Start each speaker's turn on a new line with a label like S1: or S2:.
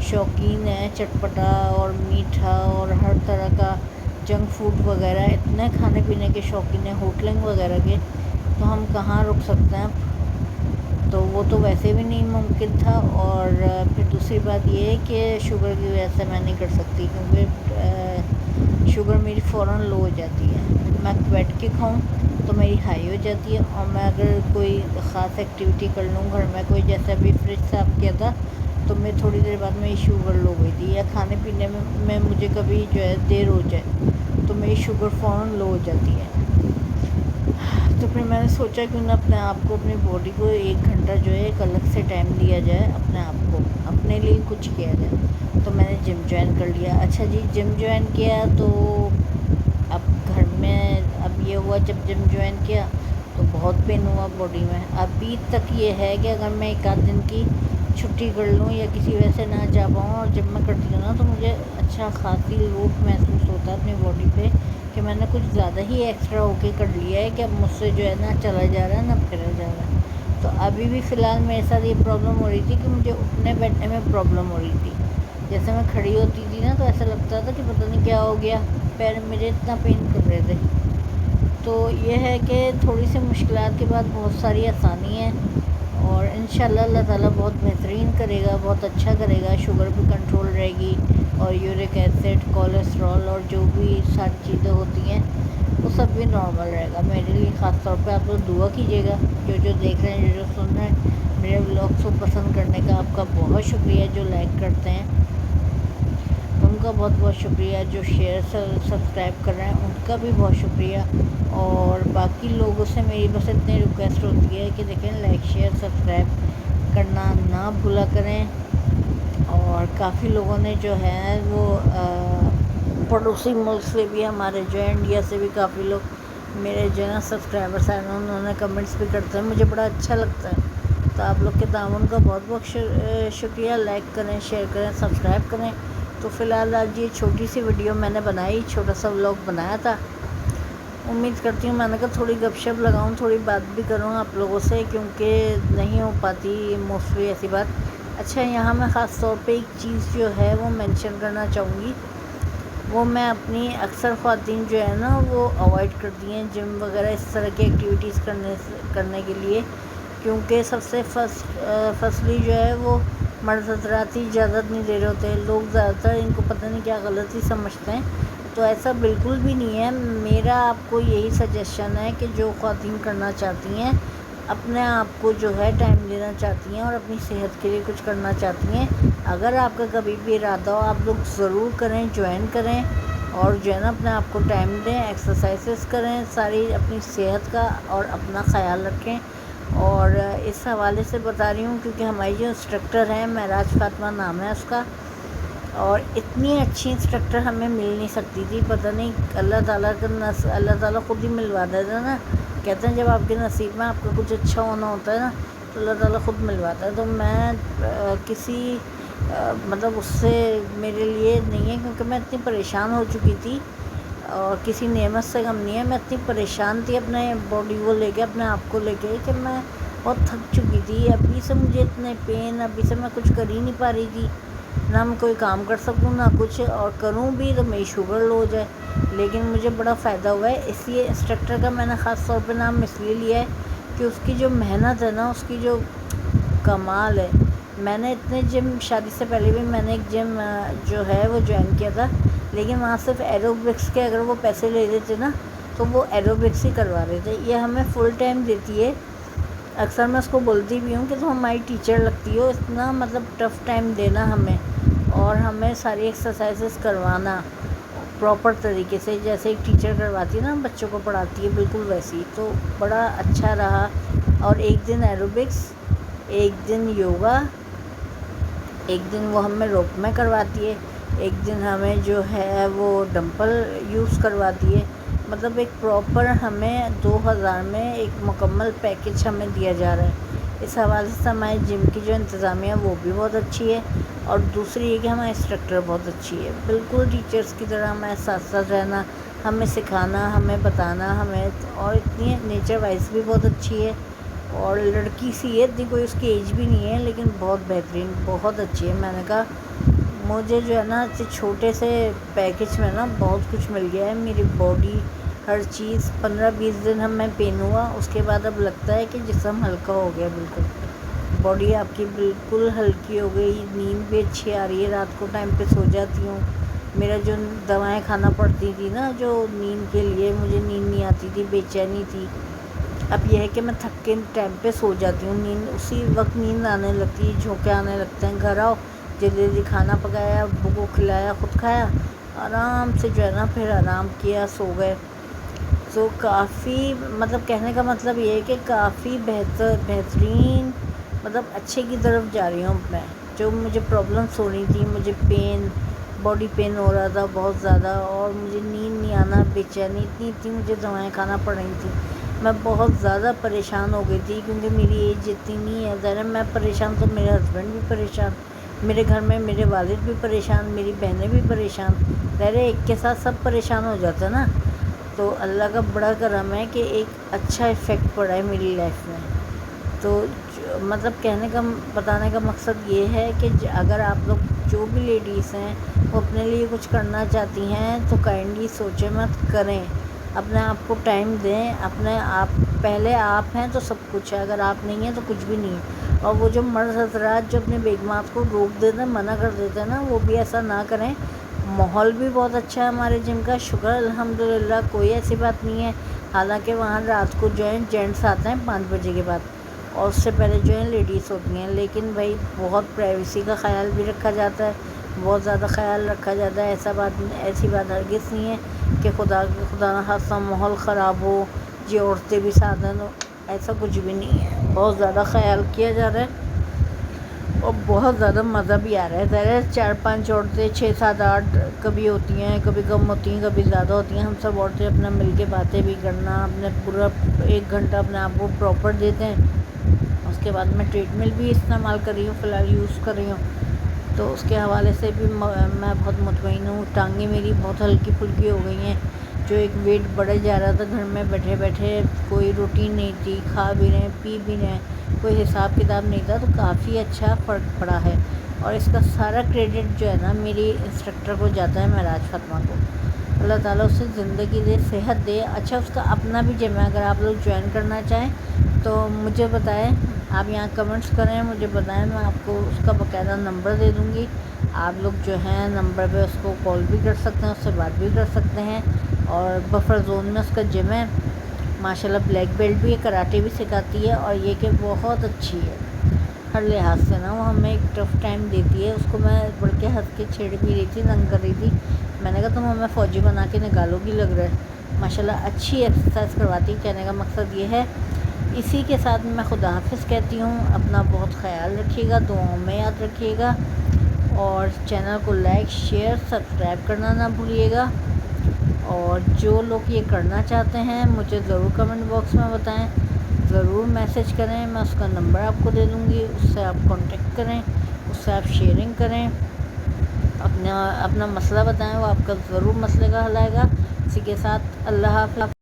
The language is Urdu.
S1: شوقین ہیں چٹپٹا اور میٹھا اور ہر طرح کا جنک فوڈ وغیرہ، اتنے کھانے پینے کے شوقین ہیں ہوٹلنگ وغیرہ کے، تو ہم کہاں رک سکتے ہیں؟ تو وہ تو ویسے بھی نہیں ممکن تھا، اور پھر دوسری بات یہ ہے کہ شوگر کی وجہ سے میں نہیں کر سکتی، کیونکہ شوگر میری فوراً لو ہو جاتی ہے۔ میں بیٹھ کے کھاؤں تو میری ہائی ہو جاتی ہے، اور میں اگر کوئی خاص ایکٹیویٹی کر لوں گھر میں، کوئی جیسا بھی فریج صاف کیا تھا تو میں تھوڑی دیر بعد میری شوگر لو ہوئی تھی، یا کھانے پینے میں مجھے کبھی جو ہے دیر ہو جائے تو میری شوگر فوراً لو ہو جاتی ہے۔ تو پھر میں نے سوچا کیوں نہ اپنے آپ کو، اپنی باڈی کو 1 گھنٹہ جو ہے ایک الگ سے ٹائم دیا جائے، اپنے آپ کو، اپنے لیے کچھ کیا جائے۔ تو میں نے جم جوائن کر لیا۔ اچھا جی، جم جوائن کیا تو اب گھر میں اب یہ ہوا، جب جم جوائن کیا تو بہت پین ہوا باڈی میں۔ ابھی تک یہ ہے کہ اگر میں 1 آدھ دن کی چھٹی کر لوں یا کسی وجہ سے نہ جا پاؤں، اور جب میں کرتی ہوں نا تو مجھے اچھا خاصی لوٹ محسوس ہوتا ہے اپنی باڈی پہ کہ میں نے کچھ زیادہ ہی ایکسٹرا ہو کے کر لیا ہے، کہ اب مجھ سے جو ہے نہ چلا جا رہا ہے نہ پھرا جا رہا ہے۔ تو ابھی بھی فی الحال میرے ساتھ یہ پرابلم ہو رہی تھی کہ مجھے اٹھنے بیٹھنے میں پرابلم ہو رہی تھی۔ جیسے میں کھڑی ہوتی تھی نا تو ایسا لگتا تھا کہ پتہ نہیں کیا ہو گیا، پیر میرے اتنا پین کر رہے تھے۔ تو یہ ہے کہ تھوڑی سی مشکلات کے بعد بہت ساری آسانی ہیں، اور انشاءاللہ اللہ تعالیٰ بہت بہترین کرے گا، بہت اچھا کرے گا۔ شوگر بھی کنٹرول رہے گی، اور یورک ایسڈ، کولیسٹرول اور جو بھی ساری چیزیں ہوتی ہیں وہ سب بھی نارمل رہے گا۔ میرے لیے خاص طور پہ آپ لوگ دعا کیجیے گا، جو دیکھ رہے ہیں، جو سن رہے ہیں۔ میرے ولاگس کو پسند کرنے کا آپ کا بہت شکریہ، جو لائک کرتے ہیں ان کا بہت بہت شکریہ، جو شیئر سبسکرائب کر رہے ہیں ان کا بھی بہت شکریہ۔ اور باقی لوگوں سے میری بس اتنی ریکویسٹ ہوتی ہے کہ دیکھیں، لائک شیئر سبسکرائب کرنا نہ بھولا کریں۔ اور کافی لوگوں نے جو ہے وہ پڑوسی ملک سے بھی، ہمارے جو ہے انڈیا سے بھی کافی لوگ میرے جو ہے نا سبسکرائبرس ہیں، انہوں نے کمنٹس بھی کرتے ہیں، مجھے بڑا اچھا لگتا ہے۔ تو آپ لوگ کے تعاون کا بہت بہت شکریہ۔ لائک کریں، شیئر کریں، سبسکرائب کریں۔ تو فی الحال آج یہ چھوٹی سی ویڈیو میں نے بنائی، چھوٹا سا ولاگ بنایا تھا۔ امید کرتی ہوں میں نے کہا تھوڑی گپ شپ لگاؤں، تھوڑی بات بھی کروں آپ لوگوں سے، کیونکہ نہیں ہو پاتی موسٹلی ایسی بات۔ اچھا، یہاں میں خاص طور پہ ایک چیز جو ہے وہ مینشن کرنا چاہوں گی، وہ میں اپنی اکثر خواتین جو ہے نا وہ اوائڈ کرتی ہیں جم وغیرہ اس طرح کی ایکٹیویٹیز کرنے کے لیے، کیونکہ سب سے فصلی جو ہے وہ مرد حضرات ہی اجازت نہیں دے رہے ہوتے۔ لوگ زیادہ تر ان کو پتہ نہیں کیا غلط ہی سمجھتے ہیں، تو ایسا بالکل بھی نہیں ہے۔ میرا آپ کو یہی سجیشن ہے کہ جو خواتین کرنا چاہتی ہیں، اپنے آپ کو جو ہے ٹائم دینا چاہتی ہیں اور اپنی صحت کے لیے کچھ کرنا چاہتی ہیں، اگر آپ کا کبھی بھی ارادہ ہو، آپ لوگ ضرور کریں، جوائن کریں، اور جو ہے نا اپنے آپ کو ٹائم دیں، ایکسرسائزز کریں، ساری اپنی صحت کا اور اپنا خیال رکھیں۔ اور اس حوالے سے بتا رہی ہوں کیونکہ ہماری جو انسٹرکٹر ہیں، معراج فاطمہ نام ہے اس کا، اور اتنی اچھی انسٹرکٹر ہمیں مل نہیں سکتی تھی، پتہ نہیں اللہ تعالیٰ خود ہی ملوا دیتا ہے نا۔ کہتے ہیں جب آپ کے نصیب میں آپ کا کچھ اچھا ہونا ہوتا ہے نا تو اللہ تعالیٰ خود ملواتا ہے۔ تو میں کسی مطلب اس سے میرے لیے نہیں ہے، کیونکہ میں اتنی پریشان ہو چکی تھی، اور کسی نعمت سے کم نہیں ہے۔ میں اتنی پریشان تھی اپنے باڈی کو لے کے، اپنے آپ کو لے کے، کہ میں بہت تھک چکی تھی۔ ابھی سے مجھے اتنے پین، ابھی سے میں کچھ کر ہی نہیں پا رہی تھی، نہ میں کوئی کام کر سکوں نہ کچھ، اور کروں بھی تو میری شوگر لو ہو جائے۔ لیکن مجھے بڑا فائدہ ہوا ہے، اس لیے انسٹرکٹر کا میں نے خاص طور پہ نام اس لیے لیا ہے کہ اس کی جو محنت ہے نا، اس کی جو کمال ہے۔ میں نے اتنے جم، شادی سے پہلے بھی میں نے ایک جم جو ہے وہ جوائن کیا تھا، لیکن وہاں صرف ایروبکس کے اگر وہ پیسے لے لیتے نا تو وہ ایروبکس ہی کروا رہے تھے۔ یہ ہمیں فل ٹائم دیتی ہے، اکثر میں اس کو بولتی بھی ہوں کہ تم ہماری ٹیچر لگتی ہو، اتنا مطلب ٹف ٹائم دینا ہمیں، اور ہمیں ساری ایکسرسائزز کروانا پراپر طریقے سے، جیسے ایک ٹیچر کرواتی ہے نا، بچوں کو پڑھاتی ہے بالکل ویسی۔ تو بڑا اچھا رہا۔ اور ایک دن ایروبکس، ایک دن یوگا، ایک دن وہ ہمیں روپ میں کرواتی ہے، ایک دن ہمیں جو ہے وہ ڈمپل یوز کرواتی ہے۔ مطلب ایک پراپر ہمیں 2000 میں ایک مکمل پیکج ہمیں دیا جا رہا ہے۔ اس حوالے سے ہمارے جم کی جو انتظامیہ وہ بھی بہت اچھی ہے، اور دوسری یہ کہ ہمارے انسٹرکٹر بہت اچھی ہے، بالکل ٹیچرس کی طرح ہمیں ساتھ ساتھ رہنا، ہمیں سکھانا، ہمیں بتانا، ہمیں، اور اتنی نیچر وائز بھی بہت اچھی ہے، اور لڑکی سی ہے، اتنی کوئی اس کی ایج بھی نہیں ہے، لیکن بہت بہترین، بہت اچھی ہے۔ میں نے کہا مجھے جو ہے نا چھوٹے سے پیکج میں نا بہت کچھ مل گیا ہے. میری باڈی ہر چیز 15-20 دن میں پہنوں اس کے بعد اب لگتا ہے کہ جسم ہلکا ہو گیا. بالکل باڈی آپ کی بالکل ہلکی ہو گئی. نیند بھی اچھی آ رہی ہے. رات کو ٹائم پہ سو جاتی ہوں. میرا جو دوائیں کھانا پڑتی تھی نا جو نیند کے لیے, مجھے نیند نہیں آتی تھی, بے چینی تھی, اب یہ ہے کہ میں تھک کے ٹائم پہ سو جاتی ہوں. نیند اسی وقت نیند آنے لگتی ہے, جھونکے آنے لگتے ہیں. گھر آؤ جلدی جلدی کھانا پکایا, ابو کو کھلایا, خود کھایا, آرام سے جو ہے نا پھر آرام کیا, سو گئے. تو کافی مطلب کہنے کا مطلب یہ ہے کہ کافی بہترین مطلب اچھے کی طرف جا رہی ہوں میں. جو مجھے پرابلمس ہو رہی تھیں, مجھے باڈی پین ہو رہا تھا بہت زیادہ, اور مجھے نیند نہیں آنا, بے چینی اتنی مجھے دوائیں کھانا پڑ رہی تھیں. میں بہت زیادہ پریشان ہو گئی تھی کیونکہ میری ایج اتنی نہیں ہے. ظاہر میں پریشان تو میرے ہسبینڈ بھی پریشان, میرے گھر میں میرے والد بھی پریشان, میری بہنیں بھی پریشان. ظاہر ایک کے ساتھ سب پریشان ہو جاتا ہے نا. تو اللہ کا بڑا کرم ہے کہ ایک اچھا افیکٹ پڑا ہے میری لائف میں. تو مطلب بتانے کا مقصد یہ ہے کہ اگر آپ لوگ جو بھی لیڈیز ہیں وہ اپنے لیے کچھ کرنا چاہتی ہیں تو کائنڈلی سوچیں مت, کریں. اپنے آپ کو ٹائم دیں. اپنے آپ پہلے آپ ہیں تو سب کچھ ہے, اگر آپ نہیں ہیں تو کچھ بھی نہیں ہے. اور وہ جو مرد حضرات جو اپنے بیگمات کو روک دیتے ہیں, منع کر دیتے ہیں نا, وہ بھی ایسا نہ کریں. ماحول بھی بہت اچھا ہے ہمارے جم کا, شکر الحمدللہ, کوئی ایسی بات نہیں ہے. حالانکہ وہاں رات کو جو ہے جینٹس آتے ہیں 5 بجے کے بعد, اور اس سے پہلے جو ہے لیڈیز ہوتی ہیں. لیکن بھائی بہت پرائیویسی کا خیال بھی رکھا جاتا ہے, بہت زیادہ خیال رکھا جاتا ہے. ایسی بات ہرگز نہیں ہے کہ خدا نہ خواستہ ماحول خراب ہو, یہ عورتیں بھی سادھن ہو, ایسا کچھ بھی نہیں ہے. بہت زیادہ خیال کیا جا رہا ہے اور بہت زیادہ مزہ بھی آ رہا ہے. ظاہر 4-5 عورتیں, 6-7-8 کبھی ہوتی ہیں, کبھی کم ہوتی ہیں, کبھی زیادہ ہوتی ہیں. ہم سب عورتیں اپنا مل کے باتیں بھی کرنا, اپنے پورا 1 گھنٹہ اپنے آپ کو پراپر دیتے ہیں. اس کے بعد میں ٹریڈ مل بھی استعمال کر رہی ہوں, فی الحال یوز کر رہی ہوں. تو اس کے حوالے سے بھی میں بہت مطمئن ہوں. ٹانگیں میری بہت ہلکی پھلکی ہو گئی ہیں. جو ایک ویٹ بڑھے جا رہا تھا گھر میں بیٹھے بیٹھے, کوئی روٹین نہیں تھی, کھا بھی رہے ہیں, پی بھی رہے ہیں, کوئی حساب کتاب نہیں تھا, تو کافی اچھا فرق پڑا ہے. اور اس کا سارا کریڈٹ جو ہے نا میری انسٹرکٹر کو جاتا ہے, معراج فاطمہ کو. اللہ تعالیٰ اسے زندگی دے, صحت دے. اچھا اس کا اپنا بھی جم ہے, اگر آپ لوگ جوائن کرنا چاہیں تو مجھے بتائیں. آپ یہاں کمنٹس کریں, مجھے بتائیں, میں آپ کو اس کا باقاعدہ نمبر دے دوں گی. آپ لوگ جو ہیں نمبر پہ اس کو کال بھی کر سکتے ہیں, اس سے بات بھی کر سکتے ہیں. اور بفر زون میں اس کا جم ہے. ماشاءاللہ بلیک بیلٹ بھی ہے, کراٹے بھی سکھاتی ہے, اور یہ کہ بہت اچھی ہے ہر لحاظ سے نا. وہ ہمیں ایک ٹف ٹائم دیتی ہے. اس کو میں بڑھ کے ہنس کے چھیڑ بھی رہی تھی, تنگ کر رہی تھی. میں نے کہا تم ہمیں فوجی بنا کے نکالو گی لگ رہا ہے. ماشاءاللہ اچھی ایکسرسائز کرواتی. کہنے کا مقصد یہ ہے. اسی کے ساتھ میں خدا حافظ کہتی ہوں. اپنا بہت خیال رکھیے گا, دعاؤں میں یاد رکھیے گا, اور چینل کو لائک, شیئر, سبسکرائب کرنا نہ بھولیے گا. اور جو لوگ یہ کرنا چاہتے ہیں مجھے ضرور کمنٹ باکس میں بتائیں, ضرور میسج کریں. میں اس کا نمبر آپ کو دے دوں گی, اس سے آپ کانٹیکٹ کریں, اس سے آپ شیئرنگ کریں, اپنا مسئلہ بتائیں, وہ آپ کا ضرور مسئلے کا حل آئے گا. اسی کے ساتھ اللہ حافظ.